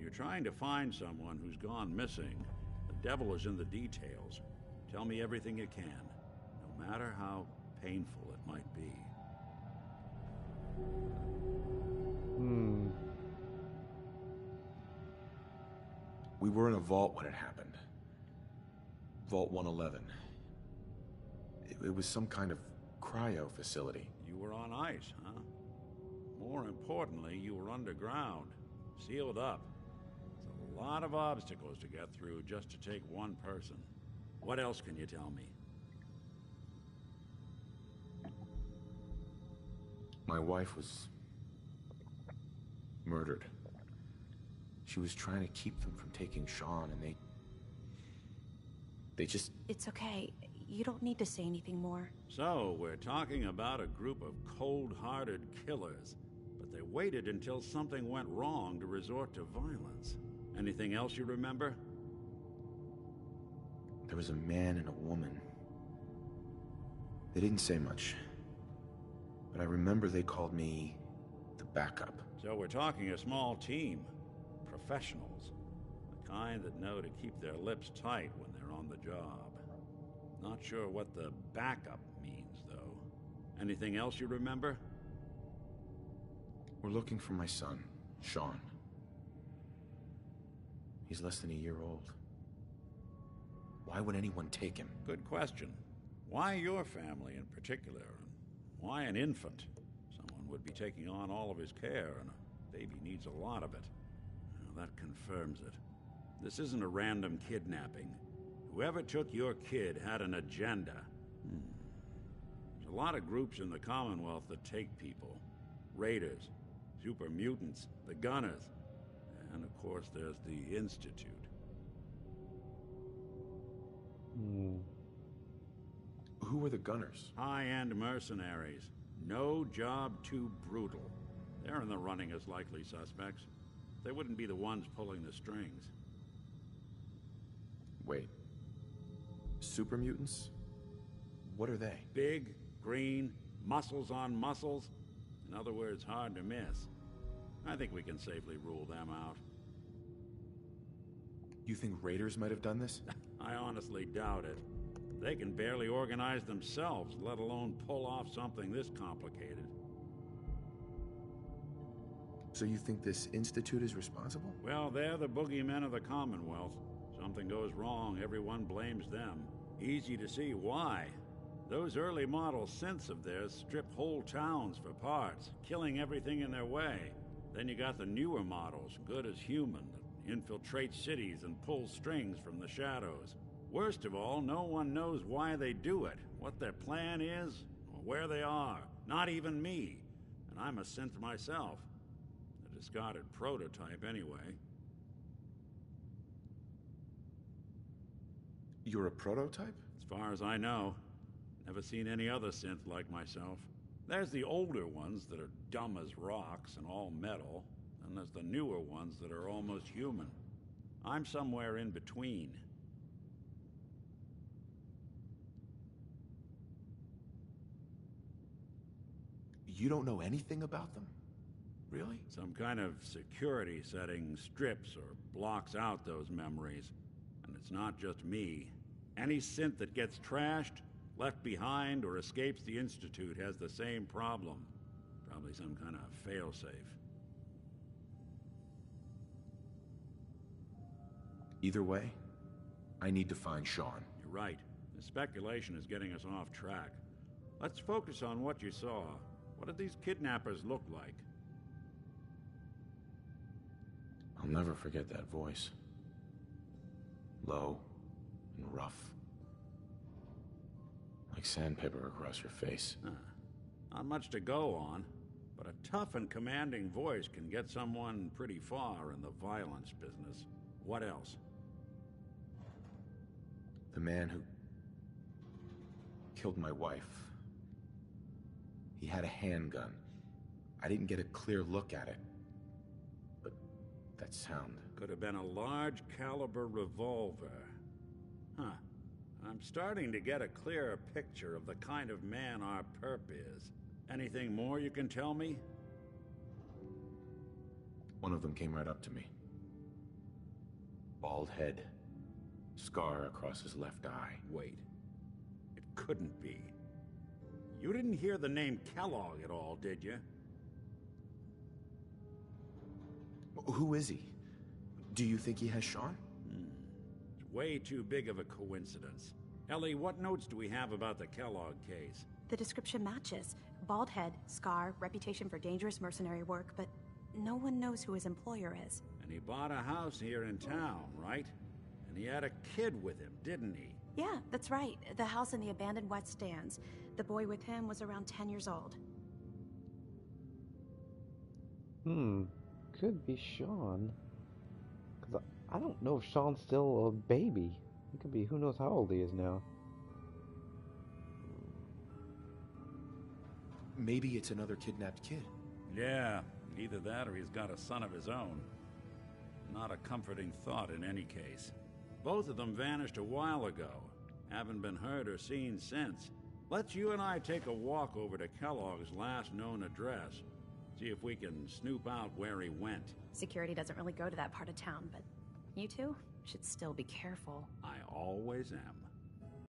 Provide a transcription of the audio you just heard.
you're trying to find someone who's gone missing, the devil is in the details. Tell me everything you can, no matter how painful it might be. We were in a vault when it happened. Vault 111. It was some kind of cryo facility. You were on ice, huh? More importantly, you were underground, sealed up. It's a lot of obstacles to get through just to take one person. What else can you tell me? My wife was murdered. She was trying to keep them from taking Sean, and they just... It's okay. You don't need to say anything more. So, we're talking about a group of cold-hearted killers, but they waited until something went wrong to resort to violence. Anything else you remember? There was a man and a woman. They didn't say much, but I remember they called me the backup. So we're talking a small team. Professionals. The kind that know to keep their lips tight when they're on the job. Not sure what the backup means, though. Anything else you remember? We're looking for my son, Sean. He's less than a year old. Why would anyone take him? Good question. Why your family in particular? And why an infant? Someone would be taking on all of his care, and a baby needs a lot of it. Well, that confirms it. This isn't a random kidnapping. Whoever took your kid had an agenda. There's a lot of groups in the Commonwealth that take people. Raiders, super mutants, the Gunners, and of course there's the Institute. Who were the Gunners? High-end mercenaries. No job too brutal. They're in the running as likely suspects. They wouldn't be the ones pulling the strings. Wait. Super mutants? What are they? Big, green, muscles on muscles. In other words, hard to miss. I think we can safely rule them out. You think raiders might have done this? I honestly doubt it. They can barely organize themselves, let alone pull off something this complicated. So you think this Institute is responsible? Well, they're the boogeymen of the Commonwealth. Something goes wrong, everyone blames them. Easy to see why. Those early model synths of theirs strip whole towns for parts, killing everything in their way. Then you got the newer models, good as human, that infiltrate cities and pull strings from the shadows. Worst of all, no one knows why they do it, what their plan is, or where they are. Not even me. And I'm a synth myself. A discarded prototype, anyway. You're a prototype? As far as I know. Never seen any other synth like myself. There's the older ones that are dumb as rocks and all metal, and there's the newer ones that are almost human. I'm somewhere in between. You don't know anything about them? Really? Some kind of security setting strips or blocks out those memories. And it's not just me. Any synth that gets trashed, left behind, or escapes the Institute has the same problem. Probably some kind of failsafe. Either way, I need to find Sean. You're right. The speculation is getting us off track. Let's focus on what you saw. What did these kidnappers look like? I'll never forget that voice. Low and rough. Like sandpaper across your face. Not much to go on, but a tough and commanding voice can get someone pretty far in the violence business. What else? The man who killed my wife. He had a handgun. I didn't get a clear look at it. But that sound... Could have been a large caliber revolver. Huh. I'm starting to get a clearer picture of the kind of man our perp is. Anything more you can tell me? One of them came right up to me. Bald head. Scar across his left eye. Wait. It couldn't be. You didn't hear the name Kellogg at all, did you? Who is he? Do you think he has Sean? It's way too big of a coincidence. Ellie, what notes do we have about the Kellogg case? The description matches. Bald head, scar, reputation for dangerous mercenary work, but no one knows who his employer is. And he bought a house here in town, right? And he had a kid with him, didn't he? Yeah, that's right. The house in the abandoned West Stands. The boy with him was around 10 years old. Could be Sean. Because I don't know if Sean's still a baby. He could be, who knows how old he is now. Maybe it's another kidnapped kid. Yeah, either that or he's got a son of his own. Not a comforting thought in any case. Both of them vanished a while ago. Haven't been heard or seen since. Let's you and I take a walk over to Kellogg's last known address. See if we can snoop out where he went. Security doesn't really go to that part of town, but you two should still be careful. I always am.